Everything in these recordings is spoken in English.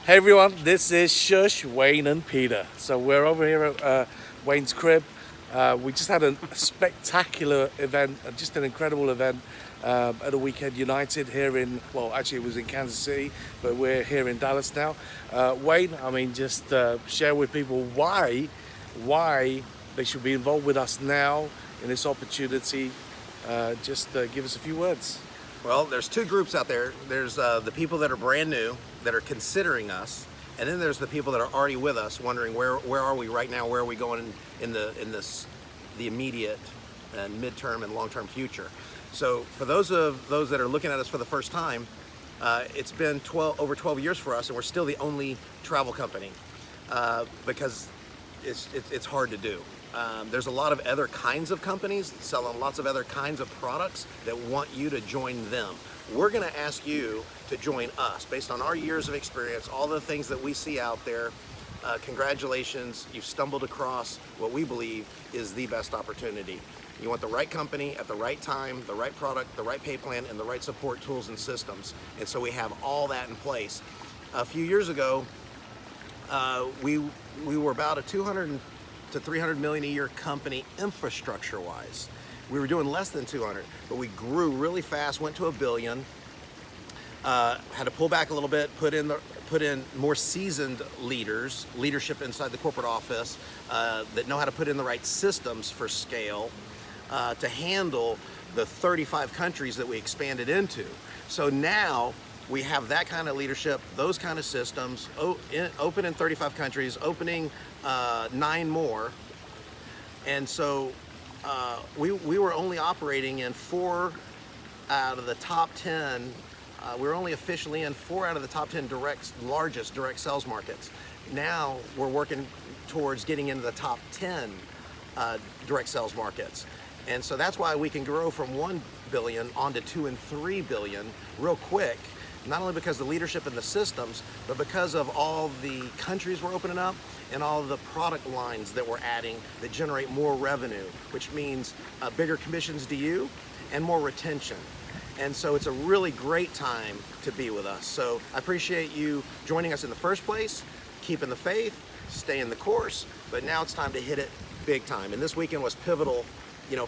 Hey everyone, this is Shush, Wayne and Peter. So we're over here at Wayne's crib. We just had a spectacular event, just an incredible event at a Weekend United here in, well actually it was in Kansas City, but we're here in Dallas now. Wayne, I mean just share with people why they should be involved with us now in this opportunity. Just give us a few words. Well, there's two groups out there. There's the people that are brand new, that are considering us, and then there's the people that are already with us, wondering where are we right now, where are we going in the immediate and midterm and long-term future. So for those that are looking at us for the first time, it's been over 12 years for us, and we're still the only travel company because it's hard to do. There's a lot of other kinds of companies selling lots of other kinds of products that want you to join them. We're going to ask you to join us based on our years of experience, all the things that we see out there. Congratulations, you've stumbled across what we believe is the best opportunity. You want the right company at the right time, the right product, the right pay plan, and the right support tools and systems. And so we have all that in place. A few years ago, we were about a 200 to 300 million a year company infrastructure wise. We were doing less than 200, but we grew really fast, went to $1 billion, had to pull back a little bit, put in more seasoned leadership inside the corporate office that know how to put in the right systems for scale to handle the 35 countries that we expanded into. So now we have that kind of leadership, those kind of systems, open in 35 countries, opening 9 more. And so we were only operating in 4 out of the top 10. We were only officially in 4 out of the top 10 largest direct sales markets. Now we're working towards getting into the top 10 direct sales markets. And so that's why we can grow from 1 billion onto 2 and 3 billion real quick. Not only because of the leadership and the systems, but because of all the countries we're opening up and all the product lines that we're adding that generate more revenue, which means bigger commissions to you and more retention. And so it's a really great time to be with us. So I appreciate you joining us in the first place, keeping the faith, staying the course, but now it's time to hit it big time. And this weekend was pivotal,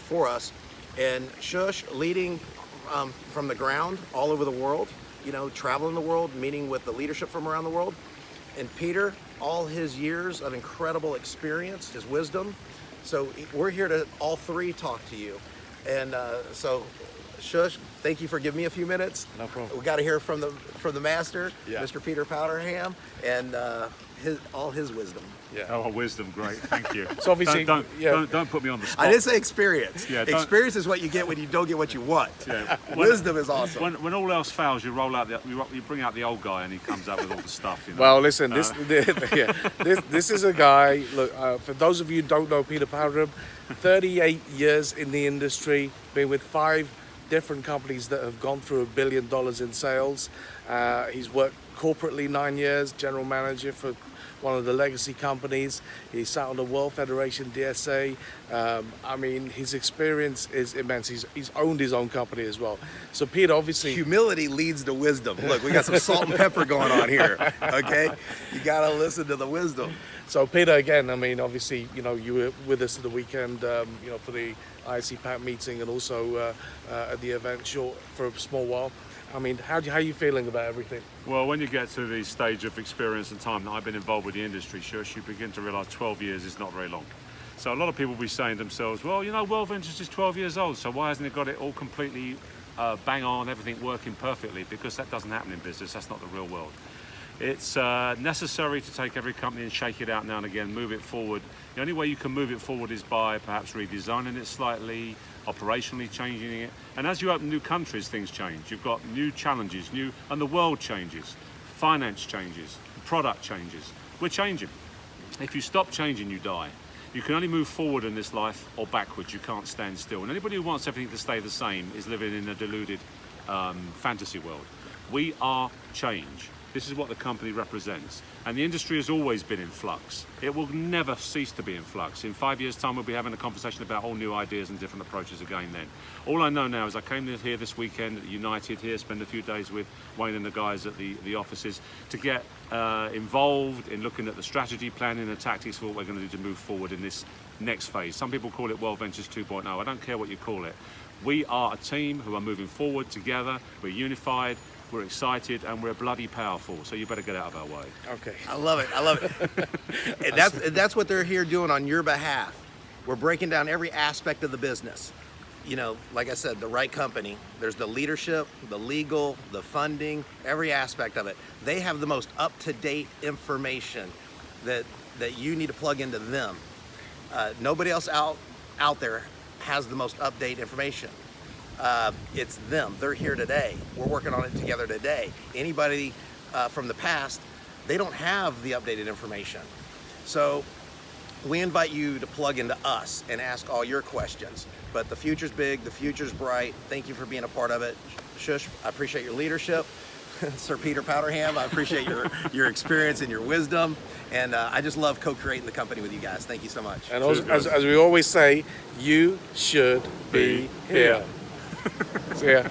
for us. And Shush leading from the ground all over the world, traveling the world, meeting with the leadership from around the world. And Peter, all his years of incredible experience, his wisdom. So we're here to all three talk to you. And so Shush, thank you for giving me a few minutes. No problem. We got to hear from the master, yeah. Mr. Peter Powderham, and all his wisdom. Yeah. Oh, wisdom, great, thank you. So obviously, don't put me on the spot. I didn't say experience. Yeah, experience is what you get when you don't get what you want. Yeah. Wisdom is awesome. When all else fails, you bring out the old guy, and he comes out with all the stuff. Well, listen, this is a guy. Look, for those of you who don't know Peter Powderham, 38 years in the industry, been with 5 different companies that have gone through $1 billion in sales. He's worked corporately 9 years, general manager for one of the legacy companies. He sat on the World Federation DSA. I mean, his experience is immense. He's owned his own company as well. So Peter, obviously, humility leads to wisdom. Look, we got some salt and pepper going on here. Okay, you gotta listen to the wisdom. So Peter, again, I mean, obviously, you were with us at the weekend, for the IC PAC meeting and also at the event for a small while. I mean, how are you feeling about everything? Well, when you get to the stage of experience and time that I've been involved with the industry, Shush, you begin to realise 12 years is not very long. So a lot of people will be saying to themselves, well, WorldVentures is 12 years old, so why hasn't it got it all completely bang on, everything working perfectly? Because that doesn't happen in business, that's not the real world. It's necessary to take every company and shake it out now and again, move it forward. The only way you can move it forward is by perhaps redesigning it slightly, operationally changing it. And as you open new countries, things change. You've got new challenges, and the world changes. Finance changes, product changes. We're changing. If you stop changing, you die. You can only move forward in this life or backwards. You can't stand still. And anybody who wants everything to stay the same is living in a deluded fantasy world. We are change. This is what the company represents. And the industry has always been in flux. It will never cease to be in flux. In 5 years' time, we'll be having a conversation about all new ideas and different approaches again then. All I know now is I came here this weekend at United here, spend a few days with Wayne and the guys at the offices to get involved in looking at the strategy, planning and tactics for what we're going to do to move forward in this next phase. Some people call it WorldVentures 2.0. I don't care what you call it. We are a team who are moving forward together. We're unified. We're excited and we're bloody powerful, so you better get out of our way. Okay. I love it. I love it. And that's what they're here doing on your behalf. We're breaking down every aspect of the business. You know, like I said, the right company. There's the leadership, the legal, the funding, every aspect of it. They have the most up-to-date information that you need to plug into them. Nobody else out there has the most up-to-date information. It's them. They're here today. We're working on it together today. Anybody from the past, they don't have the updated information. So we invite you to plug into us and ask all your questions. But the future's big, the future's bright. Thank you for being a part of it. Shush, I appreciate your leadership. Sir Peter Powderham, I appreciate your experience and your wisdom. And I just love co-creating the company with you guys. Thank you so much. And also, as we always say, you should be here. See ya.